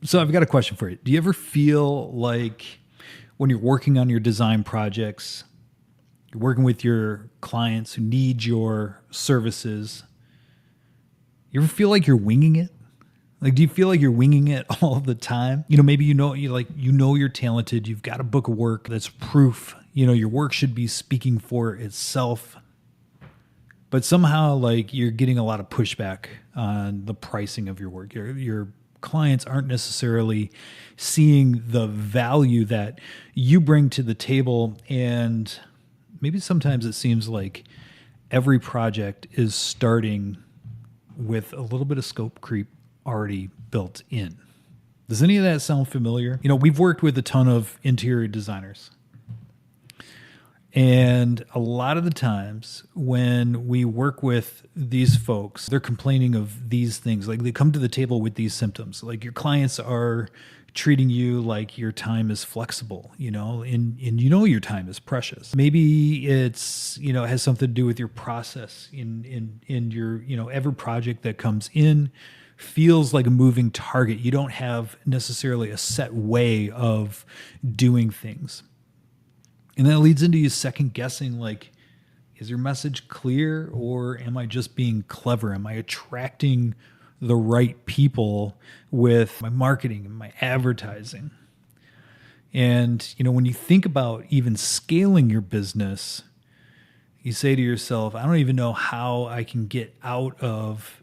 So I've got a question for you. Do you ever feel like when you're working on your design projects, you're working with your clients who need your services, you ever feel like you're winging it? Like, do you feel like you're winging it all the time? Maybe you're talented. You've got a book of work that's proof. Your work should be speaking for itself. But somehow, like, you're getting a lot of pushback on the pricing of your work. Your clients aren't necessarily seeing the value that you bring to the table. And maybe sometimes it seems like every project is starting with a little bit of scope creep already built in. Does any of that sound familiar? We've worked with a ton of interior designers. And a lot of the times when we work with these folks, they're complaining of these things. Like, they come to the table with these symptoms. Like, your clients are treating you like your time is flexible, and your time is precious. Maybe it's, it has something to do with your process in your, every project that comes in feels like a moving target. You don't have necessarily a set way of doing things. And that leads into you second guessing, like, is your message clear, or am I just being clever? Am I attracting the right people with my marketing and my advertising? And, when you think about even scaling your business, you say to yourself, I don't even know how I can get out of,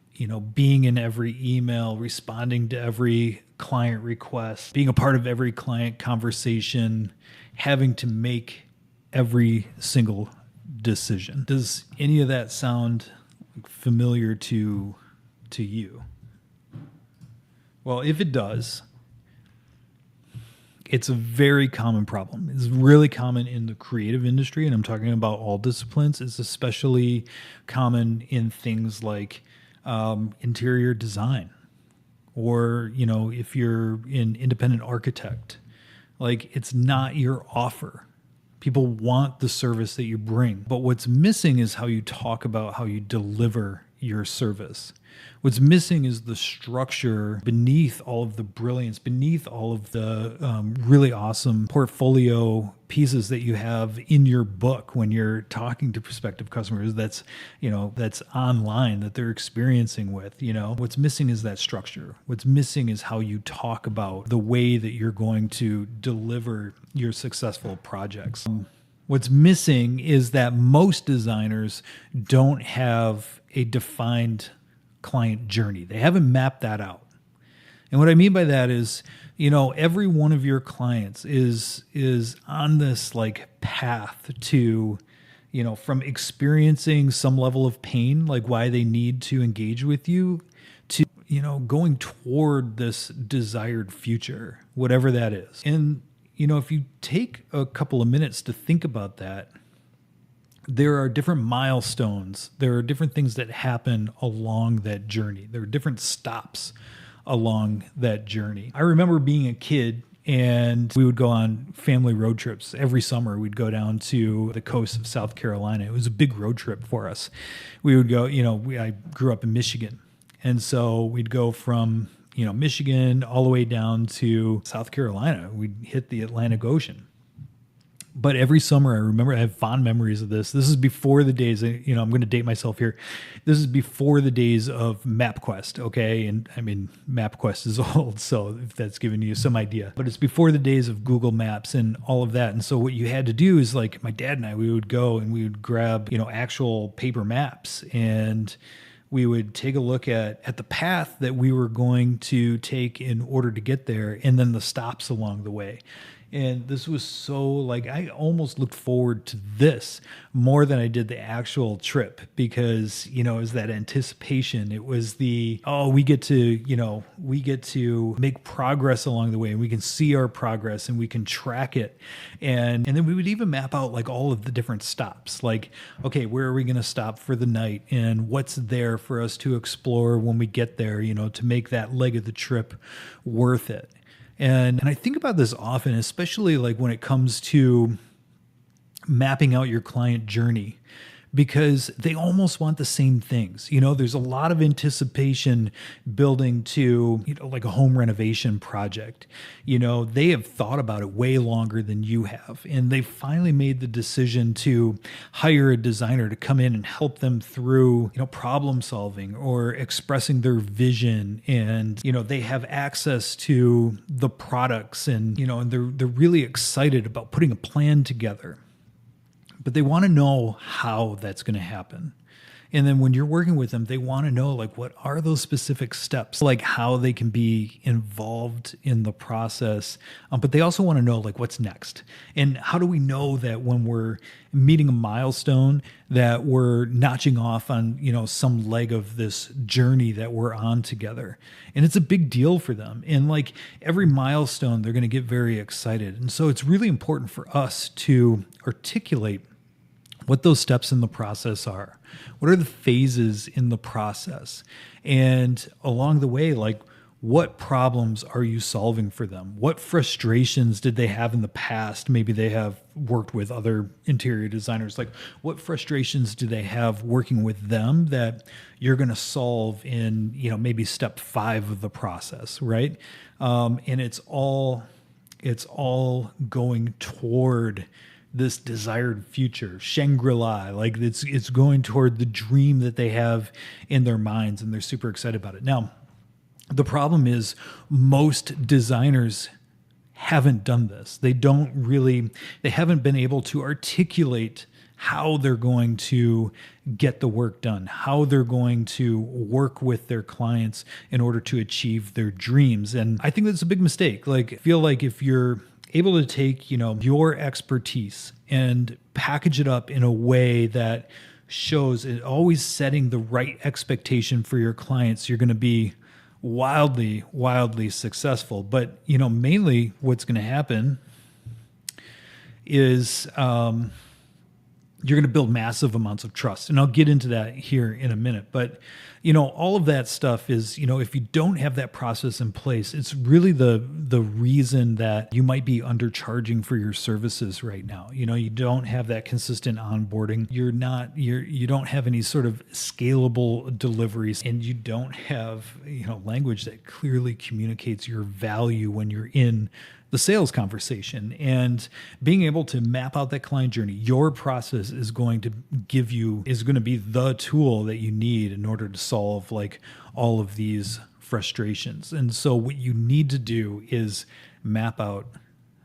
being in every email, responding to every client request, being a part of every client conversation, having to make every single decision. Does any of that sound familiar to you? Well, if it does, it's a very common problem. It's really common in the creative industry, and I'm talking about all disciplines. It's especially common in things like interior design, or, if you're an independent architect, like, it's not your offer. People want the service that you bring, but what's missing is how you talk about how you deliver your service. What's missing is the structure beneath all of the brilliance, beneath all of the really awesome portfolio pieces that you have in your book when you're talking to prospective customers that's online, that they're experiencing with. What's missing is that structure. What's missing is how you talk about the way that you're going to deliver your successful projects. What's missing is that most designers don't have a defined client journey. They haven't mapped that out. And what I mean by that is, every one of your clients is on this like path to, from experiencing some level of pain, like why they need to engage with you, to, going toward this desired future, whatever that is. And, if you take a couple of minutes to think about that, there are different milestones. There are different things that happen along that journey. There are different stops along that journey. I remember being a kid, and we would go on family road trips. Every summer, we'd go down to the coast of South Carolina. It was a big road trip for us. We would go, I grew up in Michigan. And so we'd go from, Michigan all the way down to South Carolina. We'd hit the Atlantic Ocean. But every summer, I remember, I have fond memories of this. This is before the days, I'm going to date myself here. This is before the days of MapQuest, okay? And I mean, MapQuest is old, so if that's giving you some idea. But it's before the days of Google Maps and all of that. And so what you had to do is, like, my dad and I, we would go and we would grab, actual paper maps, and we would take a look at the path that we were going to take in order to get there, and then the stops along the way. And this was so, like, I almost looked forward to this more than I did the actual trip, because, it was that anticipation. It was the, we get to make progress along the way, and we can see our progress and we can track it. And then we would even map out, like, all of the different stops. Like, okay, where are we going to stop for the night, and what's there for us to explore when we get there, to make that leg of the trip worth it. And I think about this often, especially like when it comes to mapping out your client journey, because they almost want the same things. There's a lot of anticipation building to, like a home renovation project. They have thought about it way longer than you have. And they finally made the decision to hire a designer to come in and help them through, problem solving or expressing their vision. And, they have access to the products and they're really excited about putting a plan together. But they want to know how that's going to happen. And then when you're working with them, they want to know, like, what are those specific steps, like how they can be involved in the process. But they also want to know, like, what's next. And how do we know that when we're meeting a milestone that we're notching off on, some leg of this journey that we're on together? And it's a big deal for them. And like every milestone, they're going to get very excited. And so it's really important for us to articulate what those steps in the process are. What are the phases in the process? And along the way, like, what problems are you solving for them? What frustrations did they have in the past? Maybe they have worked with other interior designers. Like, what frustrations do they have working with them that you're going to solve in, maybe step 5 of the process, right? And it's all going toward this desired future, Shangri-La. Like, it's going toward the dream that they have in their minds, and they're super excited about it. Now, the problem is most designers haven't done this. They haven't been able to articulate how they're going to get the work done, how they're going to work with their clients in order to achieve their dreams. And I think that's a big mistake. Like, I feel like if you're able to take, your expertise and package it up in a way that shows it, always setting the right expectation for your clients, you're going to be wildly, wildly successful. But, mainly what's going to happen is you're going to build massive amounts of trust. And I'll get into that here in a minute. But, all of that stuff is, if you don't have that process in place, it's really the reason that you might be undercharging for your services right now. You don't have that consistent onboarding. You don't have any sort of scalable deliveries, and you don't have, language that clearly communicates your value when you're in the sales conversation. And being able to map out that client journey, your process is going to be the tool that you need in order to solve like all of these frustrations. And so what you need to do is map out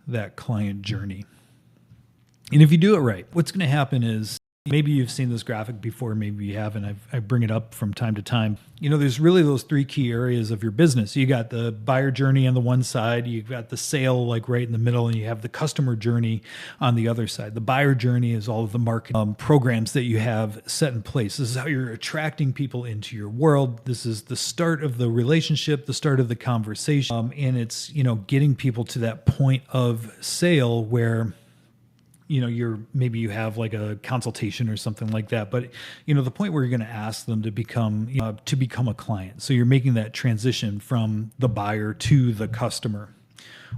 that client journey. And if you do it right, what's going to happen is, maybe you've seen this graphic before, maybe you haven't. I bring it up from time to time. There's really those 3 key areas of your business. You got the buyer journey on the one side, you've got the sale like right in the middle, and you have the customer journey on the other side. The buyer journey is all of the marketing programs that you have set in place. This is how you're attracting people into your world. This is the start of the relationship, the start of the conversation. And it's, getting people to that point of sale where maybe you have like a consultation or something like that, but the point where you're going to ask them to become a client. So you're making that transition from the buyer to the customer.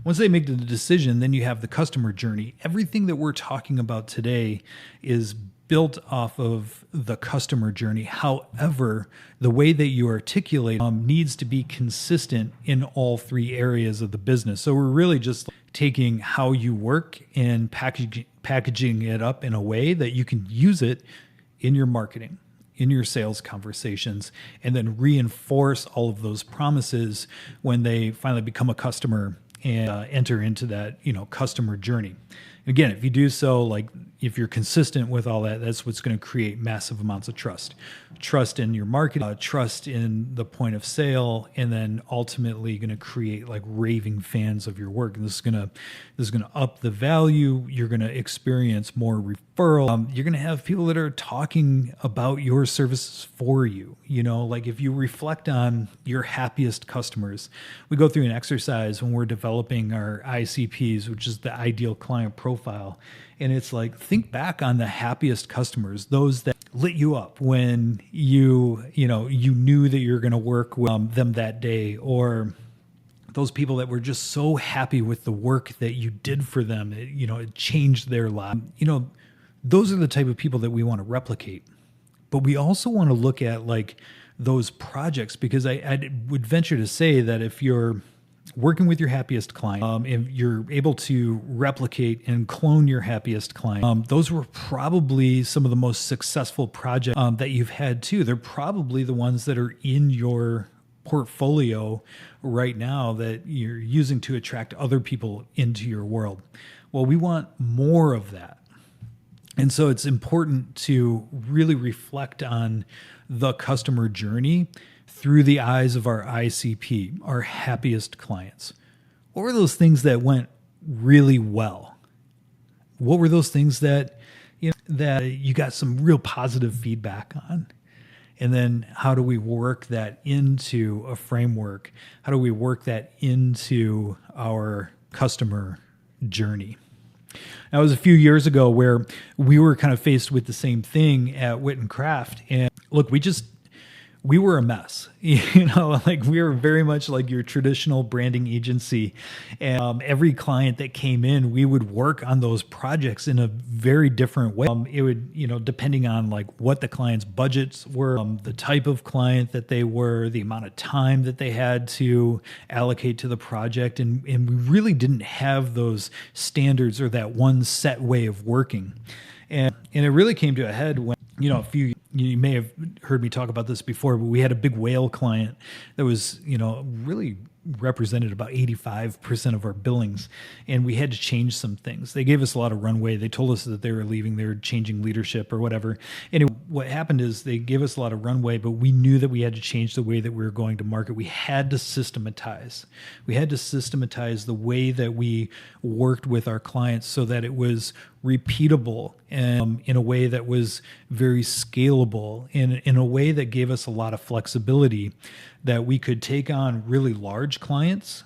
Once they make the decision, then you have the customer journey. Everything that we're talking about today is built off of the customer journey. However, the way that you articulate needs to be consistent in all 3 areas of the business. So we're really just taking how you work and packaging it up in a way that you can use it in your marketing, in your sales conversations, and then reinforce all of those promises when they finally become a customer and enter into that, customer journey. Again, if you do so, like if you're consistent with all that, that's what's going to create massive amounts of trust. Trust in your market, trust in the point of sale, and then ultimately going to create like raving fans of your work. And this is going to up the value. You're going to experience more referral. You're going to have people that are talking about your services for you. Like if you reflect on your happiest customers, we go through an exercise when we're developing our ICPs, which is the ideal client profile. And it's like, think back on the happiest customers, those that lit you up when you knew that you're going to work with them that day, or those people that were just so happy with the work that you did for them. It changed their life. those are the type of people that we want to replicate. But we also want to look at like those projects, because I would venture to say that if you're working with your happiest client, if you're able to replicate and clone your happiest client, those were probably some of the most successful projects that you've had too. They're probably the ones that are in your portfolio right now that you're using to attract other people into your world. Well, we want more of that. And so it's important to really reflect on the customer journey through the eyes of our ICP, our happiest clients. What were those things that went really well? What were those things that you got some real positive feedback on? And then how do we work that into a framework? How do we work that into our customer journey? Now, it was a few years ago where we were kind of faced with the same thing at Wit and Craft. And look, we were a mess, like we were very much like your traditional branding agency. And every client that came in, we would work on those projects in a very different way. It would, depending on like what the client's budgets were, the type of client that they were, the amount of time that they had to allocate to the project. And we really didn't have those standards or that one set way of working. And it really came to a head when, you may have heard me talk about this before, but we had a big whale client that was, really represented about 85% of our billings, and we had to change some things. They gave us a lot of runway. They told us that they were leaving, they were changing leadership or whatever. And what happened is they gave us a lot of runway, but we knew that we had to change the way that we were going to market. We had to systematize. We had to systematize the way that we worked with our clients so that it was repeatable and in a way that was very scalable, in a way that gave us a lot of flexibility, that we could take on really large clients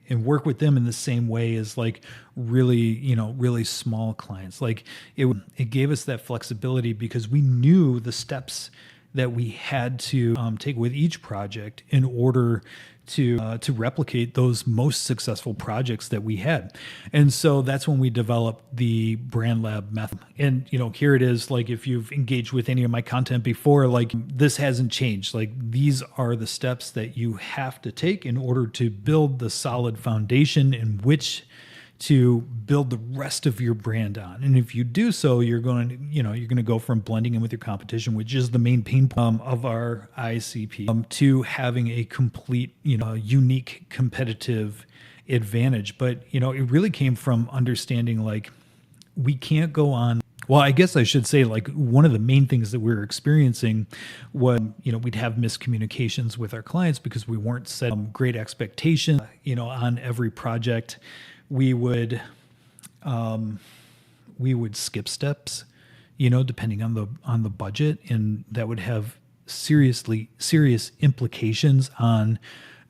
and work with them in the same way as like really small clients. Like it gave us that flexibility because we knew the steps that we had to take with each project in order to replicate those most successful projects that we had. And so that's when we developed the Brand Lab method. And, here it is, like if you've engaged with any of my content before, like this hasn't changed. Like these are the steps that you have to take in order to build the solid foundation in which to build the rest of your brand on. And if you do so, you're going to go from blending in with your competition, which is the main pain point of our ICP, to having a complete, unique competitive advantage. But, it really came from understanding like we can't go on. Well, I guess I should say like one of the main things that we were experiencing was, we'd have miscommunications with our clients because we weren't setting great expectations, on every project. We would skip steps, depending on the budget, and that would have serious implications on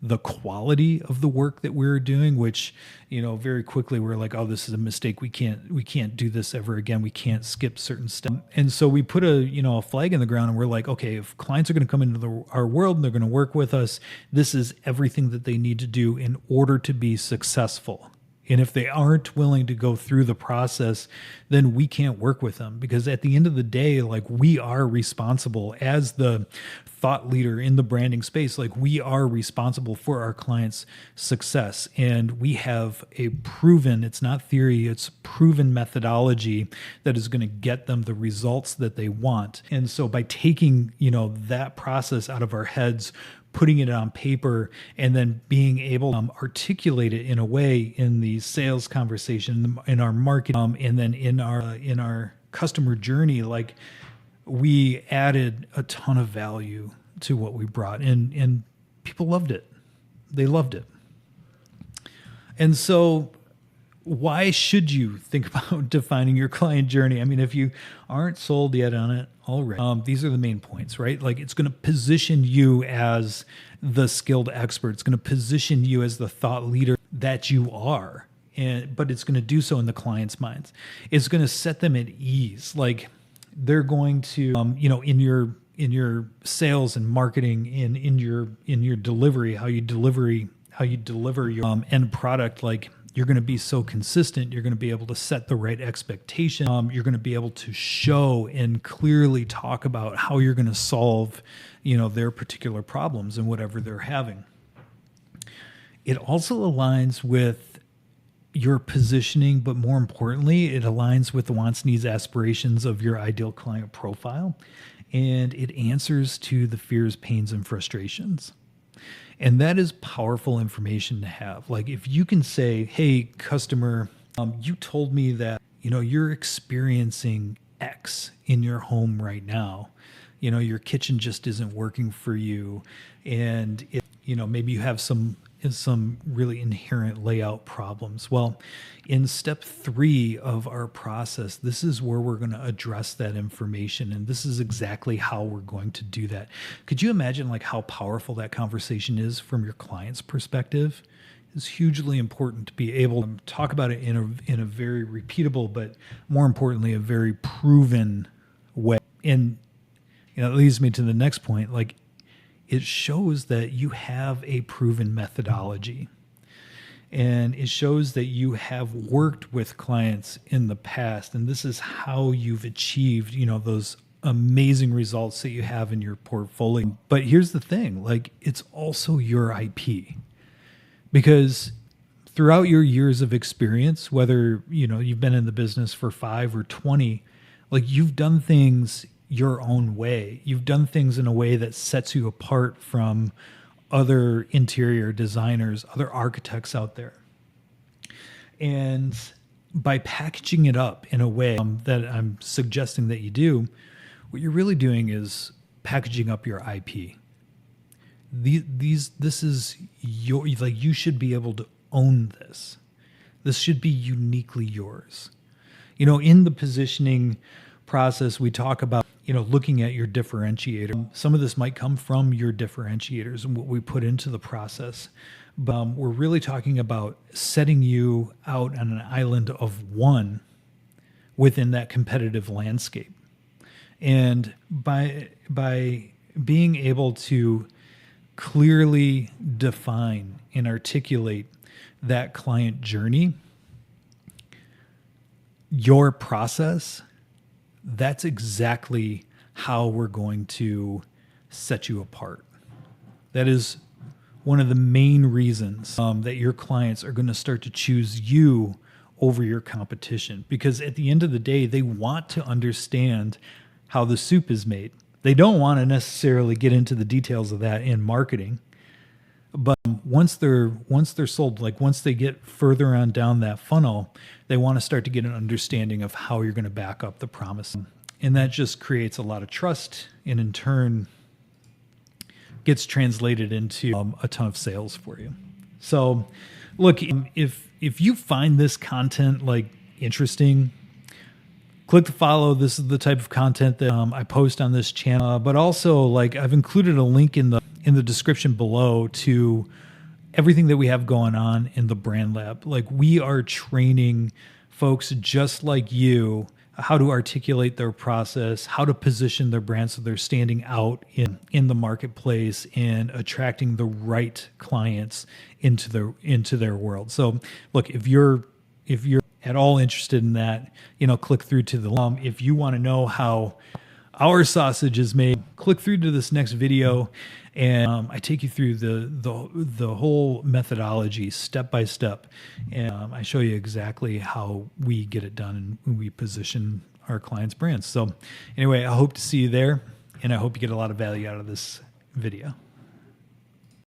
the quality of the work that we were doing. Which, very quickly we're like, oh, this is a mistake. We can't do this ever again. We can't skip certain steps. And so we put a flag in the ground, and we're like, okay, if clients are going to come into our world and they're going to work with us, this is everything that they need to do in order to be successful. And if they aren't willing to go through the process, then we can't work with them, because at the end of the day, like we are responsible as the thought leader in the branding space. Like we are responsible for our clients' success. And we have a proven, it's not theory, it's proven methodology that is going to get them the results that they want. And so by taking, that process out of our heads, putting it on paper, and then being able to articulate it in a way in the sales conversation, in our marketing, and then in our customer journey, like we added a ton of value to what we brought, and people loved it. They loved it. And so why should you think about defining your client journey? I mean, if you aren't sold yet on it already, these are the main points, right? Like it's going to position you as the skilled expert. It's going to position you as the thought leader that you are. But it's going to do so in the client's minds. It's going to set them at ease. Like they're going to, in your sales and marketing, in your delivery, how you deliver your end product, like You're going to be so consistent. You're going to be able to set the right expectation. You're going to be able to show and clearly talk about how you're going to solve, their particular problems and whatever they're having. It also aligns with your positioning, but more importantly, it aligns with the wants, needs, aspirations of your ideal client profile, and it answers to the fears, pains, and frustrations. And that is powerful information to have. Like if you can say, hey, customer, you told me that, you're experiencing X in your home right now. Your kitchen just isn't working for you. And, maybe you have some really inherent layout problems. Well, in step 3 of our process, this is where we're going to address that information. And this is exactly how we're going to do that. Could you imagine like how powerful that conversation is from your client's perspective? It's hugely important to be able to talk about it in a very repeatable, but more importantly, a very proven way. And, it leads me to the next point. Like, it shows that you have a proven methodology, and it shows that you have worked with clients in the past, and this is how you've achieved, those amazing results that you have in your portfolio. But here's the thing, like it's also your IP, because throughout your years of experience, whether, you've been in the business for 5 or 20, like you've done things your own way. You've done things in a way that sets you apart from other interior designers, other architects out there. And by packaging it up in a way that I'm suggesting that you do, what you're really doing is packaging up your IP. This is your, like, you should be able to own this. This should be uniquely yours. In the positioning process, we talk about, looking at your differentiator. Some of this might come from your differentiators and what we put into the process. But we're really talking about setting you out on an island of one within that competitive landscape. And by being able to clearly define and articulate that client journey, your process, that's exactly how we're going to set you apart. That is one of the main reasons that your clients are going to start to choose you over your competition, because at the end of the day, they want to understand how the soup is made. They don't want to necessarily get into the details of that in marketing. But once they're sold, like once they get further on down that funnel, they want to start to get an understanding of how you're going to back up the promise. And that just creates a lot of trust, and in turn gets translated into a ton of sales for you. So look, if you find this content like interesting, click the follow. This is the type of content that I post on this channel. But also, like, I've included a link in the description below to everything that we have going on in the Brand Lab. Like, we are training folks just like you how to articulate their process, how to position their brand so they're standing out in the marketplace and attracting the right clients into their world. So look, if you're at all interested in that, click through to the if you want to know how our sausage is made, click through to this next video, and I take you through the whole methodology step by step, and I show you exactly how we get it done and we position our clients' brands. So anyway, I hope to see you there, and I hope you get a lot of value out of this video.